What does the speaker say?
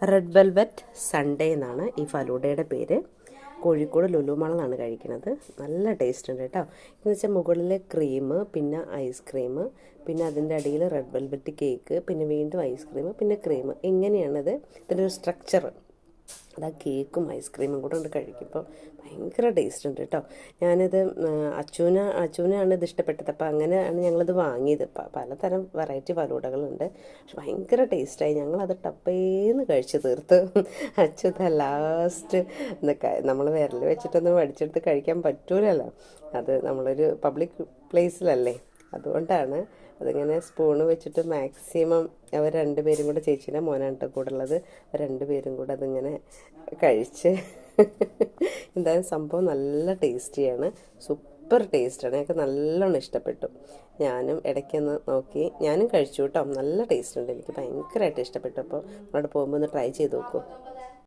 Red velvet Sunday എന്നാണ് ഈ ഫലൂഡയുടെ പേര്. കോഴിക്കോട് ലുലു മാളിൽ നിന്നാണ് കഴിക്കുന്നത്. നല്ല ടേസ്റ്റ് ഉണ്ട് കേട്ടോ. എന്ന് വെച്ചാൽ മുകളിൽ ക്രീം, പിന്നെ ഐസ്ക്രീം, പിന്നെ അതിൻ്റെ അടിയിൽ റെഡ് വെൽവെറ്റ് കേക്ക്, പിന്നെ വീണ്ടും ഐസ്ക്രീം, പിന്നെ ക്രീം. ഇങ്ങനെയാണത് ഇതിൻ്റെ ഒരു സ്ട്രക്ചർ. അതാ കേക്കും ഐസ്ക്രീമും കൂടെ കൊണ്ട് കഴിക്കുമ്പോൾ ഭയങ്കര ടേസ്റ്റ് ഉണ്ട് കേട്ടോ. ഞാനിത് അച്ചൂനാണ് ഇത് ഇഷ്ടപ്പെട്ടത്. അപ്പോൾ അങ്ങനെയാണ് ഞങ്ങളിത് വാങ്ങിയത്. പലതരം വെറൈറ്റി ഫലൂഡകളുണ്ട്. പക്ഷെ ഭയങ്കര ടേസ്റ്റായി. ഞങ്ങളത് ടപ്പേന്ന് കഴിച്ച് തീർത്ത്. അച്യുത ലാസ്റ്റ് നമ്മൾ വിരൽ വെച്ചിട്ടൊന്നും വടിച്ചെടുത്ത് കഴിക്കാൻ പറ്റൂലല്ലോ. അത് നമ്മളൊരു പബ്ലിക് പ്ലേസിലല്ലേ, അതുകൊണ്ടാണ് അതിങ്ങനെ സ്പൂണ് വെച്ചിട്ട് മാക്സിമം അവർ രണ്ടുപേരും കൂടെ, ചേച്ചീൻ്റെ മോനാണ് കൂടെ ഉള്ളത്, രണ്ടുപേരും കൂടെ അതിങ്ങനെ കഴിച്ച് എന്തായാലും സംഭവം നല്ല ടേസ്റ്റിയാണ്. സൂപ്പർ ടേസ്റ്റാണ്. ഞങ്ങൾക്ക് നല്ലോണം ഇഷ്ടപ്പെട്ടു. ഞാനും ഇടയ്ക്കൊന്ന് നോക്കി ഞാനും കഴിച്ചു കേട്ടോ. നല്ല ടേസ്റ്റ് ഉണ്ട്. എനിക്ക് ഭയങ്കരമായിട്ട് ഇഷ്ടപ്പെട്ടു. അപ്പോൾ അവിടെ പോകുമ്പോൾ ഒന്ന് ട്രൈ ചെയ്ത് നോക്കൂ.